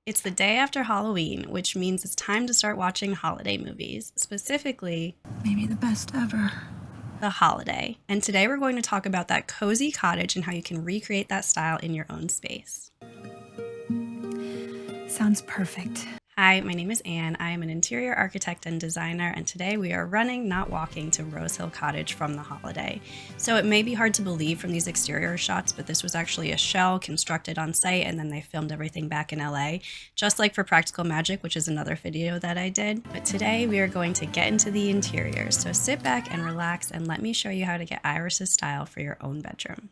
It's the day after Halloween, which means it's time to start watching holiday movies, specifically Maybe the best ever. The Holiday. And today we're going to talk about that cozy cottage and how you can recreate that style in your own space. Sounds perfect. Hi, my name is Anne. I am an interior architect and designer, and today we are running, not walking, to Rosehill Cottage from The Holiday. So it may be hard to believe from these exterior shots, but this was actually a shell constructed on site, and then they filmed everything back in LA, just like for Practical Magic, which is another video that I did. But today we are going to get into the interior, so sit back and relax, and let me show you how to get Iris's style for your own bedroom.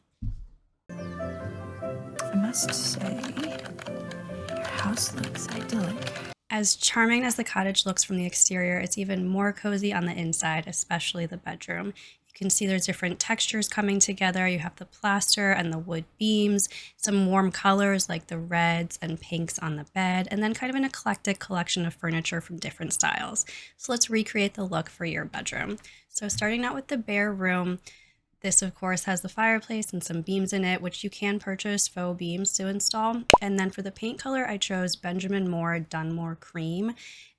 I must say, your house looks idyllic. As charming as the cottage looks from the exterior, it's even more cozy on the inside, especially the bedroom. You can see there's different textures coming together. You have the plaster and the wood beams, some warm colors like the reds and pinks on the bed, and then kind of an eclectic collection of furniture from different styles. So let's recreate the look for your bedroom. So starting out with the bare room, this, of course, has the fireplace and some beams in it, which you can purchase faux beams to install. And then for the paint color, I chose Benjamin Moore Dunmore Cream.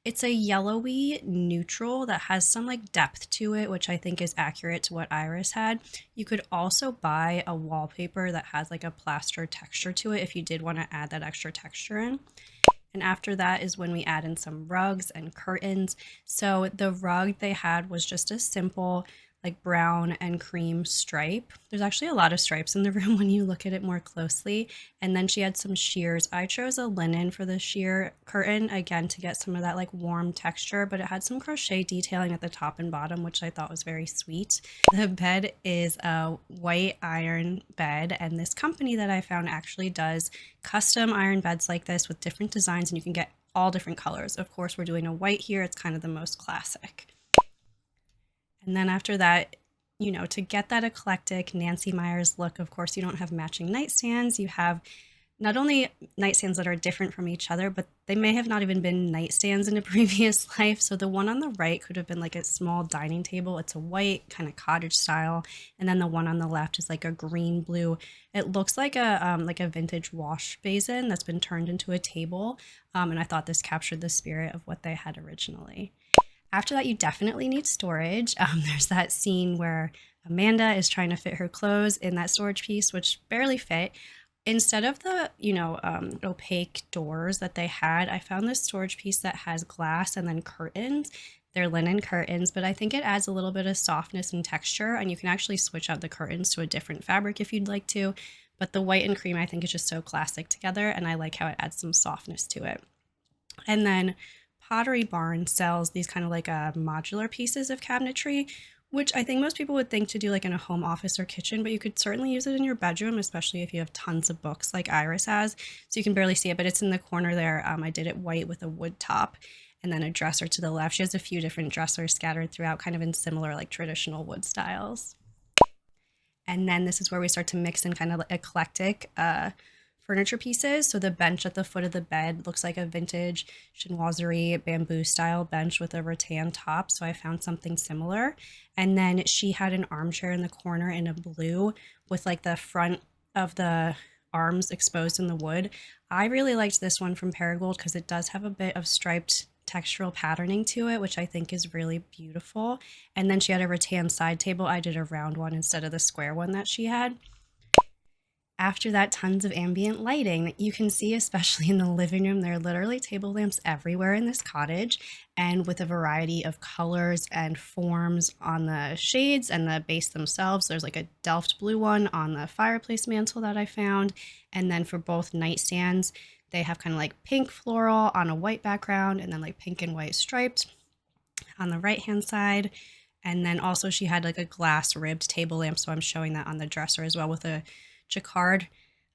It's a yellowy neutral that has some like depth to it, which I think is accurate to what Iris had. You could also buy a wallpaper that has like a plaster texture to it if you did want to add that extra texture in. And after that is when we add in some rugs and curtains. So the rug they had was just a simple like brown and cream stripe. There's actually a lot of stripes in the room when you look at it more closely. And then she had some sheers. I chose a linen for the sheer curtain, again, to get some of that like warm texture, but it had some crochet detailing at the top and bottom, which I thought was very sweet. The bed is a white iron bed, and this company that I found actually does custom iron beds like this with different designs, and you can get all different colors. Of course, we're doing a white here. It's kind of the most classic. And then after that, to get that eclectic Nancy Meyers look, of course, you don't have matching nightstands. You have not only nightstands that are different from each other, but they may have not even been nightstands in a previous life. So the one on the right could have been like a small dining table. It's a white kind of cottage style. And then the one on the left is like a green blue. It looks like a vintage wash basin that's been turned into a table. And I thought this captured the spirit of what they had originally. After that, you definitely need storage. There's that scene where Amanda is trying to fit her clothes in that storage piece, which barely fit. Instead of the, opaque doors that they had, I found this storage piece that has glass and then curtains. They're linen curtains, but I think it adds a little bit of softness and texture, and you can actually switch out the curtains to a different fabric if you'd like to. But the white and cream, I think, is just so classic together, and I like how it adds some softness to it. And then Pottery Barn sells these kind of like modular pieces of cabinetry, which I think most people would think to do like in a home office or kitchen, but you could certainly use it in your bedroom, especially if you have tons of books like Iris has. So you can barely see it, but it's in the corner there. I did it white with a wood top and then a dresser to the left. She has a few different dressers scattered throughout, kind of in similar like traditional wood styles. And then this is where we start to mix in kind of eclectic furniture pieces. So the bench at the foot of the bed looks like a vintage chinoiserie bamboo style bench with a rattan top. So I found something similar. And then she had an armchair in the corner in a blue with like the front of the arms exposed in the wood. I really liked this one from Paragold because it does have a bit of striped textural patterning to it, which I think is really beautiful. And then she had a rattan side table. I did a round one instead of the square one that she had. After that, tons of ambient lighting. You can see, especially in the living room, there are literally table lamps everywhere in this cottage, and with a variety of colors and forms on the shades and the base themselves. There's like a Delft blue one on the fireplace mantle that I found. And then for both nightstands, they have kind of like pink floral on a white background and then like pink and white striped on the right-hand side. And then also she had like a glass ribbed table lamp, so I'm showing that on the dresser as well with a jacquard,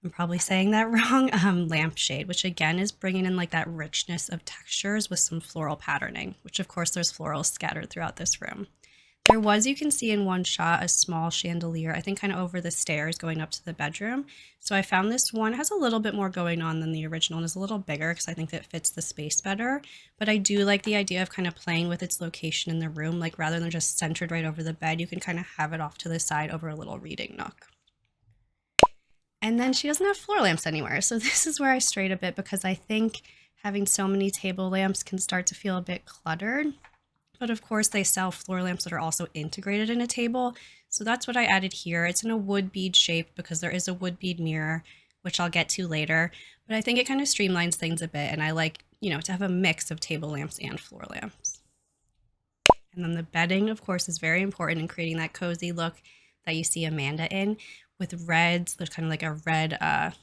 I'm probably saying that wrong, lampshade, which again is bringing in like that richness of textures with some floral patterning, which of course there's florals scattered throughout this room. There was, you can see in one shot, a small chandelier, I think kind of over the stairs going up to the bedroom. So I found this one has a little bit more going on than the original and is a little bigger because I think that fits the space better. But I do like the idea of kind of playing with its location in the room, like rather than just centered right over the bed, you can kind of have it off to the side over a little reading nook. And then she doesn't have floor lamps anywhere. So this is where I strayed a bit because I think Having so many table lamps can start to feel a bit cluttered, but of course they sell floor lamps that are also integrated in a table. So that's what I added here. It's in a wood bead shape because there is a wood bead mirror, which I'll get to later. But I think it kind of streamlines things a bit, and I like, to have a mix of table lamps and floor lamps. And then the bedding, of course, is very important in creating that cozy look that you see Amanda in, with reds. There's kind of like a red,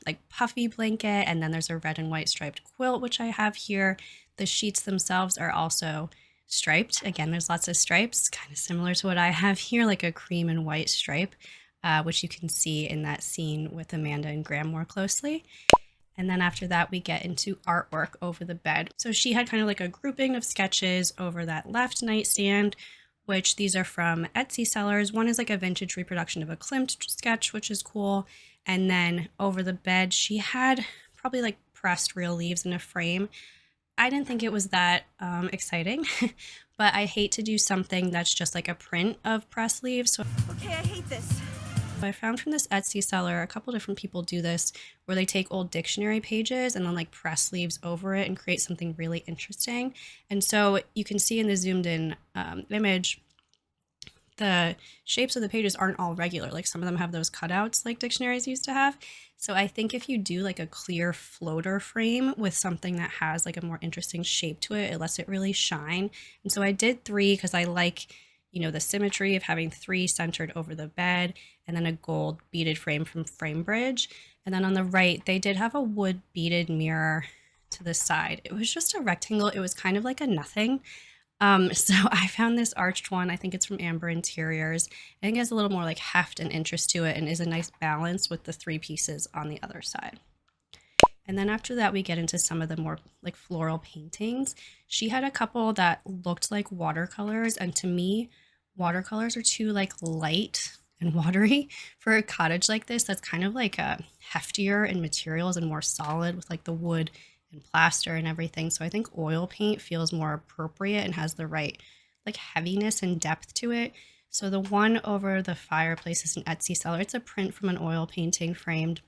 like puffy blanket, and then there's a red and white striped quilt, which I have here. The sheets themselves are also striped. Again, there's lots of stripes, kind of similar to what I have here, like a cream and white stripe, which you can see in that scene with Amanda and Graham more closely. And then after that, we get into artwork over the bed. So she had kind of like a grouping of sketches over that left nightstand, which these are from Etsy sellers. One is like a vintage reproduction of a Klimt sketch, which is cool. And then over the bed, she had probably like pressed real leaves in a frame. I didn't think it was that exciting, but I hate to do something that's just like a print of pressed leaves. So Okay, I hate this. I found from this Etsy seller, a couple different people do this, where they take old dictionary pages and then like press leaves over it and create something really interesting. And so you can see in the zoomed in image, the shapes of the pages aren't all regular. Like some of them have those cutouts like dictionaries used to have. So I think if you do like a clear floater frame with something that has like a more interesting shape to it, it lets it really shine. And so I did 3 because I like, the symmetry of having 3 centered over the bed, and then a gold beaded frame from Framebridge. And then on the right, they did have a wood beaded mirror to the side. It was just a rectangle. It was kind of like a nothing. So I found this arched one. I think it's from Amber Interiors. I think it has a little more like heft and interest to it and is a nice balance with the 3 pieces on the other side. And then after that, we get into some of the more like floral paintings. She had a couple that looked like watercolors, and to me, watercolors are too like light and watery for a cottage like this. That's kind of like heftier in materials and more solid with like the wood and plaster and everything. So I think oil paint feels more appropriate and has the right like heaviness and depth to it. So the one over the fireplace is an Etsy seller. It's a print from an oil painting framed.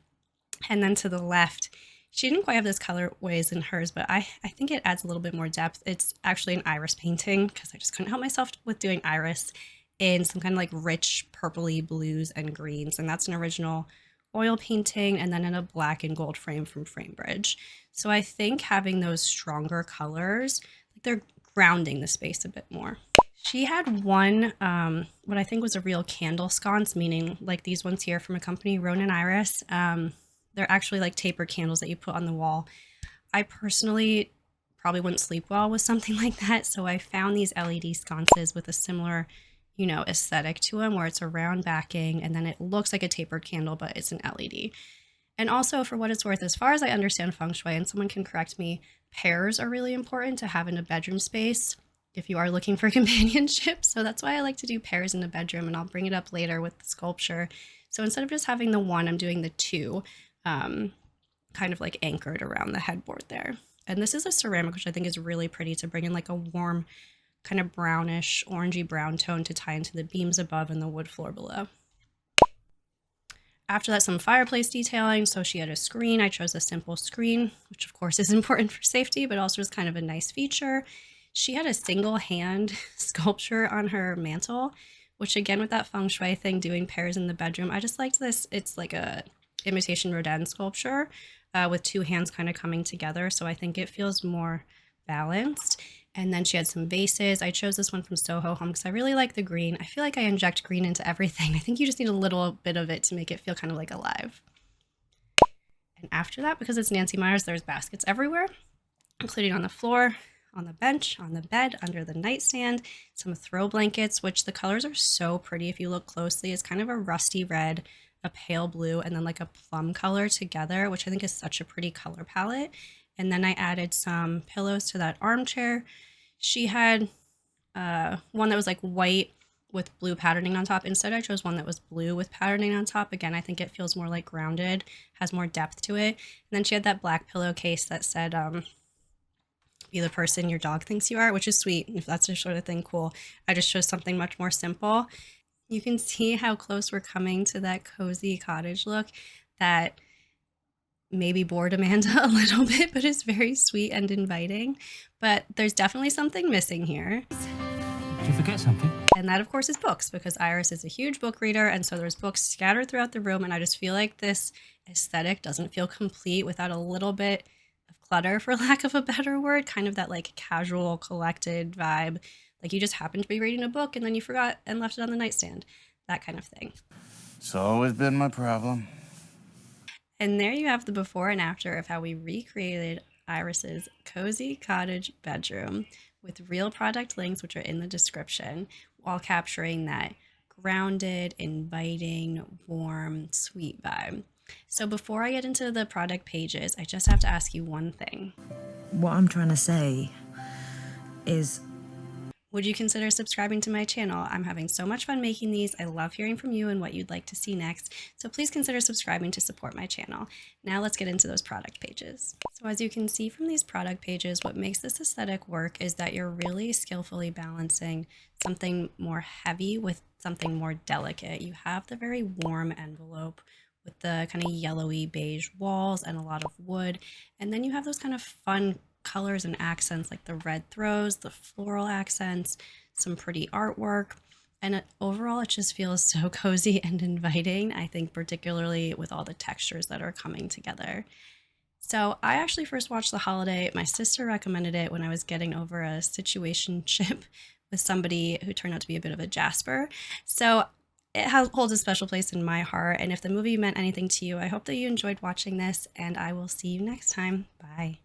And then to the left, she didn't quite have this colorways in hers, but I think it adds a little bit more depth. It's actually an iris painting because I just couldn't help myself with doing iris in some kind of like rich purpley blues and greens. And that's an original oil painting, and then in a black and gold frame from Framebridge. So I think having those stronger colors, like they're grounding the space a bit more. She had one, what I think was a real candle sconce, meaning like these ones here from a company, Ronan Iris. They're actually like tapered candles that you put on the wall. I personally probably wouldn't sleep well with something like that, so I found these LED sconces with a similar, aesthetic to them, where it's a round backing and then it looks like a tapered candle, but it's an LED. And also, for what it's worth, as far as I understand feng shui, and someone can correct me, pairs are really important to have in a bedroom space if you are looking for companionship. So that's why I like to do pairs in the bedroom, and I'll bring it up later with the sculpture. So instead of just having the one, I'm doing the 2. Kind of like anchored around the headboard there. And this is a ceramic, which I think is really pretty to bring in like a warm kind of brownish, orangey brown tone to tie into the beams above and the wood floor below. After that, some fireplace detailing. So she had a screen. I chose a simple screen, which of course is important for safety, but also is kind of a nice feature. She had a single hand sculpture on her mantle, which again, with that feng shui thing, doing pairs in the bedroom, I just liked this. It's like a imitation Rodin sculpture with 2 hands kind of coming together. So I think it feels more balanced. And then she had some vases. I chose this one from Soho Home because I really like the green. I feel like I inject green into everything. I think you just need a little bit of it to make it feel kind of like alive. And after that, because it's Nancy Meyers, there's baskets everywhere, including on the floor, on the bench, on the bed, under the nightstand, some throw blankets, which the colors are so pretty if you look closely. It's kind of a rusty red, a pale blue, and then like a plum color together, which I think is such a pretty color palette. And then I added some pillows to that armchair. She had one that was like white with blue patterning on top. Instead, I chose one that was blue with patterning on top. Again, I think it feels more like grounded, has more depth to it. And then she had that black pillowcase that said, be the person your dog thinks you are, which is sweet. If that's the sort of thing, cool. I just chose something much more simple. You can see how close we're coming to that cozy cottage look that maybe bored Amanda a little bit, but is very sweet and inviting. But there's definitely something missing here. Did you forget something? And that, of course, is books, because Iris is a huge book reader, and so there's books scattered throughout the room, and I just feel like this aesthetic doesn't feel complete without a little bit of clutter, for lack of a better word, kind of that like casual, collected vibe. Like you just happened to be reading a book and then you forgot and left it on the nightstand. That kind of thing. It's always been my problem. And there you have the before and after of how we recreated Iris's cozy cottage bedroom with real product links, which are in the description, while capturing that grounded, inviting, warm, sweet vibe. So before I get into the product pages, I just have to ask you one thing. What I'm trying to say is, Would you consider subscribing to my channel? I'm having so much fun making these. I love hearing from you and what you'd like to see next. So please consider subscribing to support my channel. Now let's get into those product pages. So as you can see from these product pages, what makes this aesthetic work is that you're really skillfully balancing something more heavy with something more delicate. You have the very warm envelope with the kind of yellowy beige walls and a lot of wood. And then you have those kind of fun colors and accents like the red throws, the floral accents, some pretty artwork. And overall, it just feels so cozy and inviting, I think, particularly with all the textures that are coming together. So I actually first watched The Holiday. My sister recommended it when I was getting over a situationship with somebody who turned out to be a bit of a Jasper. So it holds a special place in my heart. And if the movie meant anything to you, I hope that you enjoyed watching this, and I will see you next time. Bye.